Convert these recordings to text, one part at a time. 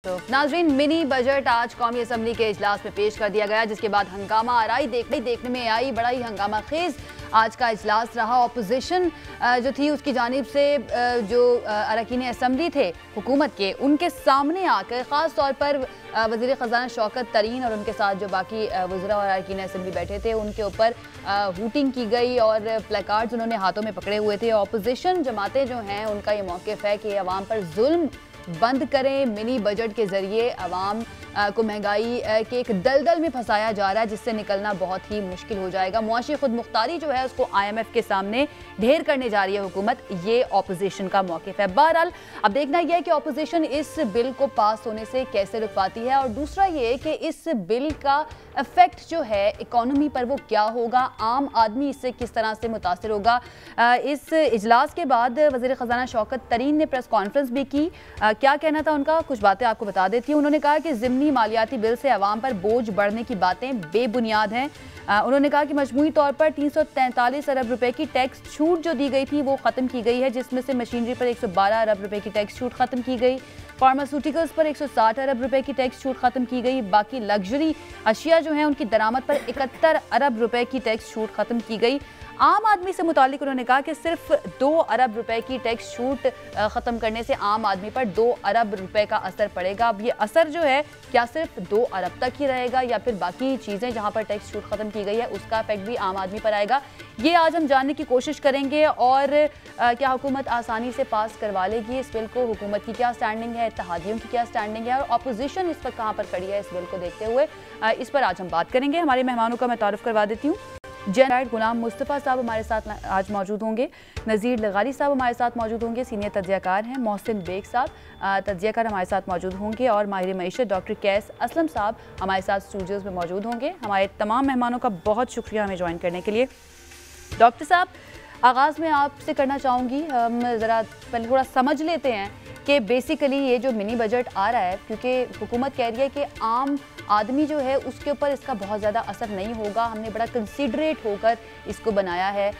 तो नाजरीन, mini budget आज कौमी असम्बली के इजलास में पेश कर दिया गया, जिसके बाद हंगामा आराई देखने में आई। बड़ा ही हंगामा खेज आज का इजलास रहा। ऑपोजिशन जो थी उसकी जानिब से जो अरकान असम्बली थे हुकूमत के, उनके सामने आकर ख़ास तौर पर वज़ीर ख़जाना शौकत तरीन और उनके साथ जो बाकी वज़रा और अरकान असम्बली बैठे थे उनके ऊपर हूटिंग की गई और प्लेकार्ड्स उन्होंने हाथों में पकड़े हुए थे। ऑपोजिशन जमातें जो हैं उनका ये मौक़िफ़ है कि अवाम पर जुल्म बंद करें। मिनी बजट के जरिए अवाम को महंगाई के एक दलदल में फंसाया जा रहा है, जिससे निकलना बहुत ही मुश्किल हो जाएगा। मुआशी खुद मुख्तारी जो है उसको IMF के सामने ढेर करने जा रही है हुकूमत, ये ऑपोजिशन का मौक़िफ़ है। बहरहाल अब देखना यह है कि ऑपोजिशन इस बिल को पास होने से कैसे रुक पाती है, और दूसरा ये कि इस बिल का इफेक्ट जो है इकॉनमी पर वो क्या होगा, आम आदमी इससे किस तरह से मुतासिर होगा। इस इजलास के बाद वज़ीर ख़जाना शौकत तरीन ने प्रेस कॉन्फ्रेंस भी की। क्या कहना था उनका, कुछ बातें आपको बता देती हूँ। उन्होंने कहा कि ज़िमनी मालियाती बिल से अवाम पर बोझ बढ़ने की बातें बेबुनियाद हैं। उन्होंने कहा कि मजमूई तौर पर 343 अरब रुपए की टैक्स छूट जो दी गई थी वो ख़त्म की गई है, जिसमें से मशीनरी पर 112 अरब रुपए की टैक्स छूट ख़त्म की गई, फार्मास्यूटिकल्स पर 160 अरब रुपए की टैक्स छूट ख़त्म की गई, बाकी लग्जरी अशिया जो हैं उनकी दरामद पर 71 अरब रुपए की टैक्स छूट ख़त्म की गई। आम आदमी से मुतालिक उन्होंने कहा कि सिर्फ 2 अरब रुपए की टैक्स छूट ख़त्म करने से आम आदमी पर 2 अरब रुपए का असर पड़ेगा। अब ये असर जो है क्या सिर्फ 2 अरब तक ही रहेगा या फिर बाकी चीज़ें जहां पर टैक्स छूट ख़त्म की गई है उसका इफेक्ट भी आम आदमी पर आएगा, ये आज हम जानने की कोशिश करेंगे। और क्या हुकूमत आसानी से पास करवा लेगी इस बिल को, हुकूमत की क्या स्टैंडिंग है, इत्तेहादियों की क्या स्टैंडिंग है, और अपोजिशन इस पर कहाँ पर खड़ी है इस बिल को देखते हुए, इस पर आज हम बात करेंगे। हमारे मेहमानों का मैं तारुफ करवा देती हूँ। जनरल गुलाम मुस्तफ़ा साहब हमारे साथ आज मौजूद होंगे, नज़ीर लगारी साहब हमारे साथ मौजूद होंगे, सीनियर तज्ज़ियाकार हैं, मोहसिन बेग साहब तज्ज़ियाकार हमारे साथ मौजूद होंगे, और माहिर मईशत डॉक्टर कैस असलम साहब हमारे साथ स्टूडियोज़ में मौजूद होंगे। हमारे तमाम मेहमानों का बहुत शुक्रिया हमें ज्वाइन करने के लिए। डॉक्टर साहब, आगाज़ में आपसे करना चाहूँगी, हम ज़रा पहले थोड़ा समझ लेते हैं कि बेसिकली ये जो मिनी बजट आ रहा है, क्योंकि हुकूमत कह रही है कि आम आदमी जो है उसके ऊपर इसका बहुत ज़्यादा असर नहीं होगा, हमने बड़ा कंसीडरेट होकर इसको बनाया है,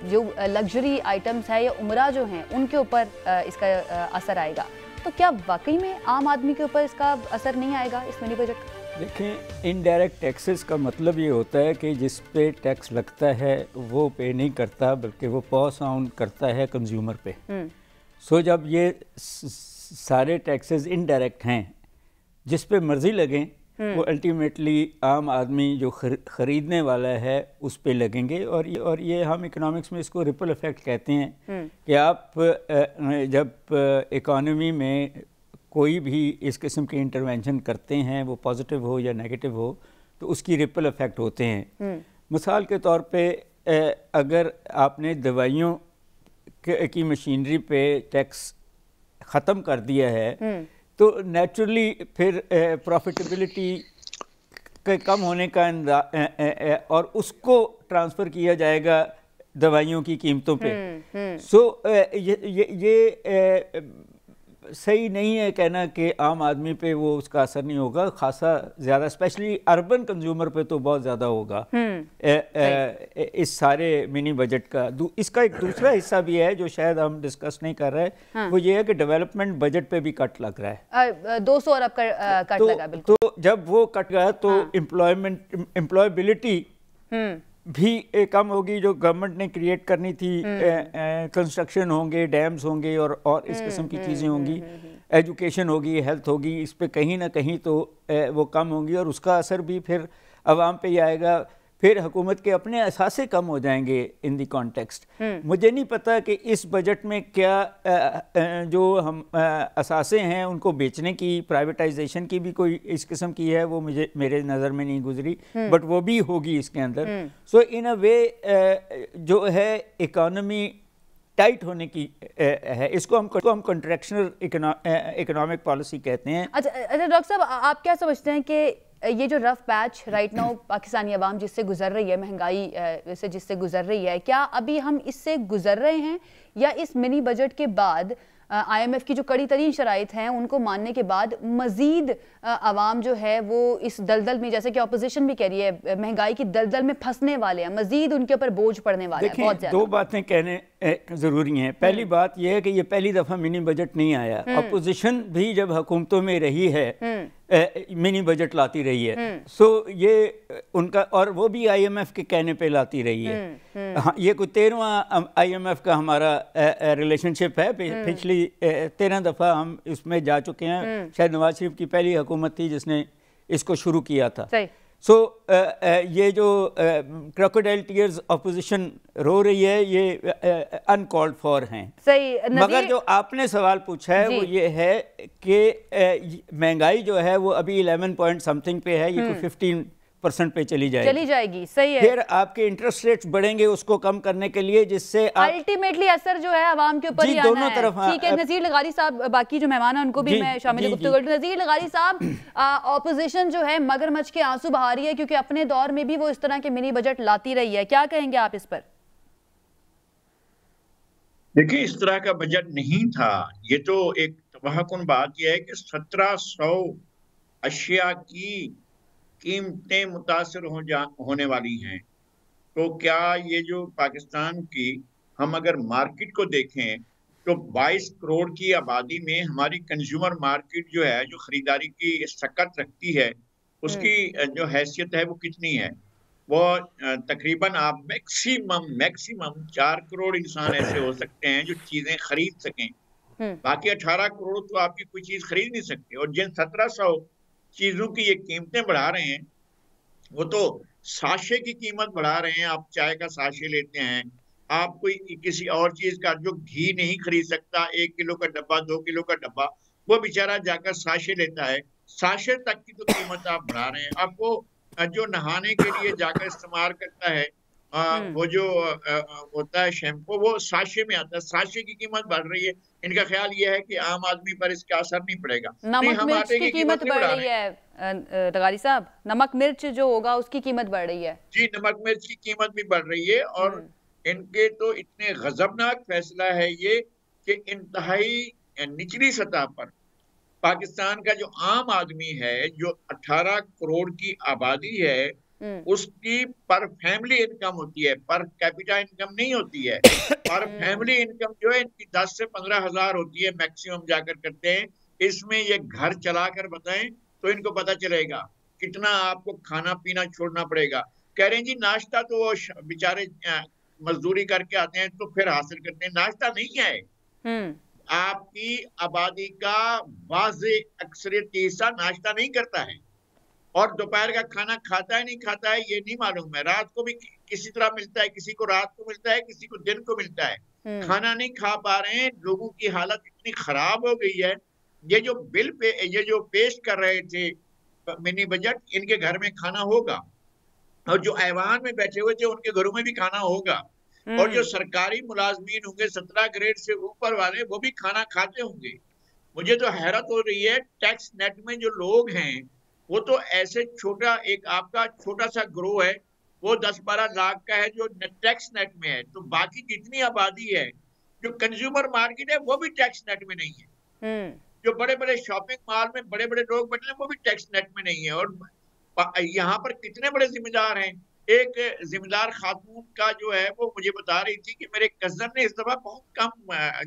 जो लग्जरी आइटम्स है या उमरा जो हैं उनके ऊपर इसका असर आएगा। तो क्या वाकई में आम आदमी के ऊपर इसका असर नहीं आएगा इस मिनी बजट का? देखें, इनडायरेक्ट टैक्सेस का मतलब ये होता है कि जिस पे टैक्स लगता है वो पे नहीं करता, बल्कि वो पास ऑन करता है कंज्यूमर पे। सो जब ये सारे टैक्सेस इनडायरेक्ट हैं, जिस पे मर्जी लगें, वो अल्टीमेटली आम आदमी जो ख़रीदने वाला है उस पे लगेंगे। और ये हम इकोनॉमिक्स में इसको रिपल इफेक्ट कहते हैं कि आप जब इकोनॉमी में कोई भी इस किस्म की इंटरवेंशन करते हैं, वो पॉजिटिव हो या नेगेटिव हो, तो उसकी रिपल इफेक्ट होते हैं। मिसाल के तौर पे अगर आपने दवाइयों की मशीनरी पे टैक्स ख़त्म कर दिया है तो नेचुरली फिर प्रॉफिटेबिलिटी के कम होने का और उसको ट्रांसफ़र किया जाएगा दवाइयों की कीमतों पे। सो ये सही नहीं है कहना कि आम आदमी पे वो उसका असर नहीं होगा, खासा ज़्यादा, स्पेशली अर्बन कंज्यूमर पे तो बहुत ज़्यादा होगा इस सारे मिनी बजट का। इसका एक दूसरा हिस्सा भी है जो शायद हम डिस्कस नहीं कर रहे, वो ये है कि डेवलपमेंट बजट पे भी कट लग रहा है। 200 अरब का कट लगा, बिल्कुल। तो जब वो कट गया तो एम्प्लॉयबिलिटी भी कम होगी जो गवर्नमेंट ने क्रिएट करनी थी। कंस्ट्रक्शन होंगे, डैम्स होंगे और इस किस्म की चीज़ें होंगी, एजुकेशन होगी, हेल्थ होगी, इस पे कहीं ना कहीं तो वो कम होंगी और उसका असर भी फिर अवाम पे ही आएगा। फिर हुकूमत के अपने असासे कम हो जाएंगे इन दी कॉन्टेक्स्ट। मुझे नहीं पता कि इस बजट में क्या जो हम असासे हैं उनको बेचने की, प्राइवेटाइजेशन की भी कोई इस किस्म की है, वो मेरे नज़र में नहीं गुजरी, बट वो भी होगी इसके अंदर। सो इन अ वे जो है इकॉनमी टाइट होने की है, इसको हम कंट्रैक्शनल इकोनॉमिक पॉलिसी कहते हैं। अच्छा डॉक्टर साहब, आप क्या समझते हैं कि ये जो rough patch right now Pakistani अवाम जिससे गुजर रही है, महंगाई से जिससे गुजर रही है, क्या अभी हम इससे गुजर रहे हैं या इस मिनी बजट के बाद IMF की जो कड़ी तरीन शराइत हैं उनको मानने के बाद मजीद आवाम जो है वो इस दलदल में, जैसे कि ऑपोजिशन भी कह रही है, महंगाई की दलदल में फंसने वाले हैं, मजीद उनके ऊपर बोझ पड़ने वाला है बहुत ज्यादा। दो बातें कहने ज़रूरी हैं। पहली बात यह है कि ये पहली दफ़ा मिनी बजट नहीं आया। अपोजिशन भी जब हुकूमतों में रही है मिनी बजट लाती रही है। सो ये उनका, और वो भी IMF के कहने पे लाती रही है। हाँ, ये कोई 13वां IMF का हमारा रिलेशनशिप है। पिछली 13 दफ़ा हम इसमें जा चुके हैं। शायद नवाज शरीफ की पहली हुकूमत थी जिसने इसको शुरू किया था। सो ये जो क्रोकोडाइल टीयर्स अपोजिशन रो रही है, ये अनकॉल्ड फॉर हैं। सही। मगर जो आपने सवाल पूछा है वो ये है कि महंगाई जो है वो अभी 11 पॉइंट समथिंग पे है, ये 15% पे चली जाएगी। सही है। फिर आपके इंटरेस्ट रेट्स बढ़ेंगे उसको कम करने के लिए, जिससे अल्टीमेटली असर जो है आवाम के ऊपर ही आना दोनों तरफ। ठीक है नज़ीर लगारी साहब, बाकी जो मेहमान हैं उनको भी मैं शामिल गुफ्तगू। नज़ीर लगारी साहब, ऑपोजिशन जो है मगरमच्छ के आंसू बहा रही है क्योंकि अपने दौर में भी वो इस तरह के मिनी बजट लाती रही है, क्या कहेंगे आप इस पर? देखिए, इस तरह का बजट नहीं था। ये तो एक तबाहकुन बात यह है कि 1700 अशिया की कीमतें मुतासर होने वाली हैं। तो क्या ये जो पाकिस्तान की, हम अगर मार्केट को देखें तो 22 करोड़ की आबादी में हमारी कंज्यूमर मार्केट जो है, जो खरीदारी की सकत रखती है, उसकी जो हैसियत है वो कितनी है? वो तकरीबन आप मैक्सिमम 4 करोड़ इंसान ऐसे हो सकते हैं जो चीजें खरीद सकें। बाकी 18 करोड़ तो आपकी कोई चीज खरीद नहीं सकते। और जिन 1700 चीजों की ये कीमतें बढ़ा रहे हैं, वो तो साशे की कीमत बढ़ा रहे हैं। आप चाय का साशे लेते हैं, आप कोई किसी और चीज का, जो घी नहीं खरीद सकता 1 किलो का डब्बा, 2 किलो का डब्बा, वो बेचारा जाकर साशे लेता है। साशे तक की तो कीमत आप बढ़ा रहे हैं। आपको जो नहाने के लिए जाकर इस्तेमाल करता है वो जो होता है शैम्पू, वो साशे में आता है, साशे की कीमत बढ़ रही है। इनका ख्याल ये है कि आम आदमी पर इसका असर नहीं पड़ेगा। नमक मिर्च की कीमत बढ़ रही है लगारी साहब, नमक मिर्च जो होगा उसकी कीमत बढ़ रही है। जी, नमक मिर्च की कीमत भी बढ़ रही है। और इनके तो इतने गजबनाक फैसला है ये कि इंतहाई निचली सतह पर पाकिस्तान का जो आम आदमी है, जो 18 करोड़ की आबादी है, उसकी पर फैमिली इनकम होती है, पर कैपिटा इनकम नहीं होती है। पर फैमिली इनकम जो है इनकी 10 से 15 हजार होती है, मैक्सिमम जाकर करते हैं। इसमें ये घर चलाकर बताएं तो इनको पता चलेगा कितना आपको खाना पीना छोड़ना पड़ेगा। कह रहे हैं जी नाश्ता तो वो बेचारे मजदूरी करके आते हैं तो फिर हासिल करते हैं, नाश्ता नहीं है। आपकी आबादी का वाज़े अक्सरियत हिस्सा नाश्ता नहीं करता है, और दोपहर का खाना खाता है नहीं खाता है ये नहीं मालूम है। रात को भी किसी तरह मिलता है, किसी को रात को मिलता है, किसी को दिन को मिलता है। खाना नहीं खा पा रहे हैं, लोगों की हालत इतनी खराब हो गई है। ये जो बिल पे, ये जो पेश कर रहे थे मिनी बजट, इनके घर में खाना होगा, और जो ऐवान में बैठे हुए थे उनके घरों में भी खाना होगा, और जो सरकारी मुलाजमीन होंगे 17 ग्रेड से ऊपर वाले, वो भी खाना खाते होंगे। मुझे तो हैरत हो रही है, टैक्स नेट में जो लोग हैं वो तो ऐसे छोटा, एक आपका छोटा सा ग्रोह है, वो 10-12 लाख का है जो टैक्स नेट में है। तो बाकी जितनी आबादी है, जो कंज्यूमर मार्केट है, वो भी टैक्स नेट में नहीं है। जो बड़े बड़े शॉपिंग मॉल में बड़े बड़े लोग बैठे हैं, वो भी टैक्स नेट में नहीं है। और यहाँ पर कितने बड़े जिम्मेदार हैं। एक जिम्मेदार खातून का जो है वो मुझे बता रही थी कि मेरे कजन ने इस दफा बहुत कम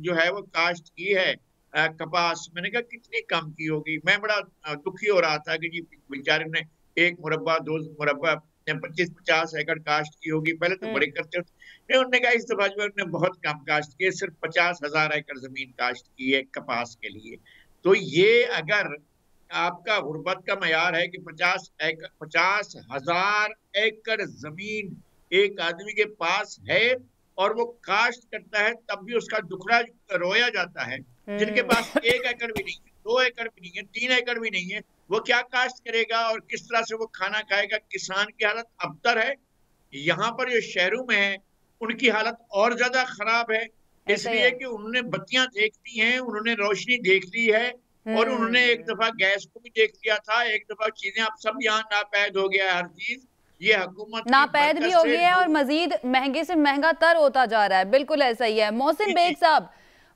जो है वो काश्त की है कपास। मैंने कहा कितनी कम की होगी। मैं बड़ा दुखी हो रहा था कि जी बेचारे ने 1 मुरब्बा 2 मुरब्बा 25-50 एकड़ काश्त की होगी, पहले तो बड़े करते थे। उन्होंने कहा इस दफा जो है उन्होंने बहुत कम काश्त की है, सिर्फ 50,000 एकड़ जमीन काश्त की है कपास के लिए। तो ये अगर आपका गुर्बत का मयार है कि 50,000 एकड़ जमीन एक आदमी के पास है और वो काश्त करता है, तब भी उसका दुखड़ा रोया जाता है। जिनके पास 1 एकड़ भी नहीं है, 2 एकड़ भी नहीं है, 3 एकड़ भी नहीं है, वो क्या काश्त करेगा और किस तरह से वो खाना खाएगा? किसान की हालत अबतर है। यहाँ पर जो शहरों में है उनकी हालत और ज्यादा खराब है, इसलिए कि उन्होंने बत्तियां देख ली हैं, उन्होंने रोशनी देख ली है, और उन्होंने एक दफा गैस को भी देख लिया था, एक दफा चीजें अब सब यहाँ नापैद हो गया है, हर चीज ये हुकूमत नापैद भी हो गई है और मजीद महंगे से महंगा तर होता जा रहा है। बिल्कुल ऐसा ही है। मोहसिन बेग साहब,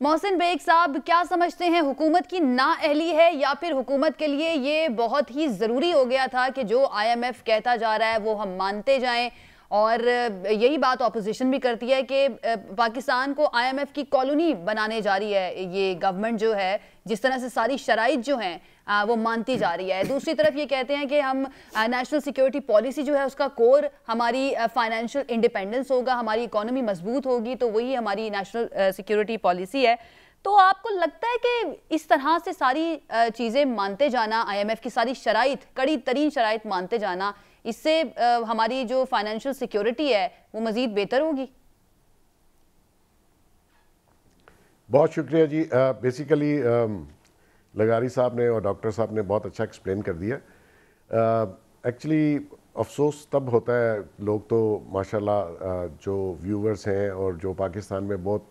मोहसिन बेग साहब, क्या समझते हैं, हुकूमत की नाअहली है या फिर हुकूमत के लिए ये बहुत ही ज़रूरी हो गया था कि जो IMF कहता जा रहा है वो हम मानते जाएं? और यही बात ऑपोजिशन भी करती है कि पाकिस्तान को IMF की कॉलोनी बनाने जा रही है ये गवर्नमेंट जो है, जिस तरह से सारी शराइत जो हैं वो मानती जा रही है। दूसरी तरफ ये कहते हैं कि हम नेशनल सिक्योरिटी पॉलिसी जो है उसका कोर हमारी फाइनेंशियल इंडिपेंडेंस होगा, हमारी इकोनॉमी मजबूत होगी, तो वही हमारी नेशनल सिक्योरिटी पॉलिसी है। तो आपको लगता है कि इस तरह से सारी चीज़ें मानते जाना, IMF की सारी शराइत, कड़ी तरीन शराइत मानते जाना, इससे हमारी जो फाइनेंशियल सिक्योरिटी है वो मज़ीद बेहतर होगी? बहुत शुक्रिया जी। बेसिकली लगारी साहब ने और डॉक्टर साहब ने बहुत अच्छा एक्सप्लेन कर दिया। एक्चुअली अफसोस तब होता है, लोग तो माशाल्लाह जो व्यूवर्स हैं और जो पाकिस्तान में बहुत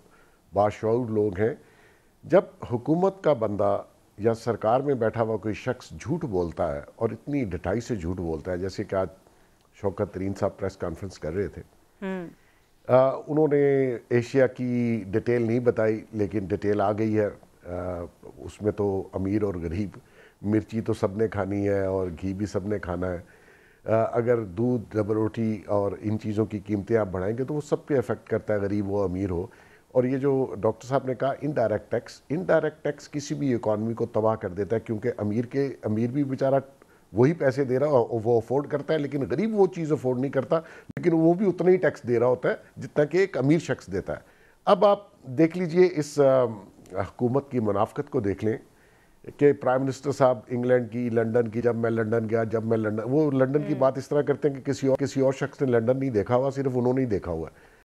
बाशऊर लोग हैं, जब हुकूमत का बंदा या सरकार में बैठा हुआ कोई शख्स झूठ बोलता है और इतनी ढटाई से झूठ बोलता है, जैसे कि आज शौकत तरीन साहब प्रेस कॉन्फ्रेंस कर रहे थे। उन्होंने एशिया की डिटेल नहीं बताई, लेकिन डिटेल आ गई है। उसमें तो अमीर और गरीब, मिर्ची तो सबने खानी है और घी भी सबने खाना है। अगर दूध, रबर रोटी और इन चीज़ों की कीमतें आप बढ़ाएंगे तो वो सब पे इफेक्ट करता है, गरीब हो अमीर हो। और ये जो डॉक्टर साहब ने कहा इनडायरेक्ट टैक्स किसी भी इकॉनमी को तबाह कर देता है, क्योंकि अमीर भी बेचारा वही पैसे दे रहा है, वो अफोर्ड करता है, लेकिन गरीब वो चीज़ अफोर्ड नहीं करता, लेकिन वो भी उतना ही टैक्स दे रहा होता है जितना कि एक अमीर शख्स देता है। अब आप देख लीजिए इस हुकूमत की मुनाफकत को देख लें कि प्राइम मिनिस्टर साहब इंग्लैंड की, लंदन की, जब मैं लंदन गया, वो लंदन की बात इस तरह करते हैं कि किसी और शख्स ने लंदन नहीं देखा हुआ, सिर्फ उन्होंने ही देखा हुआ है।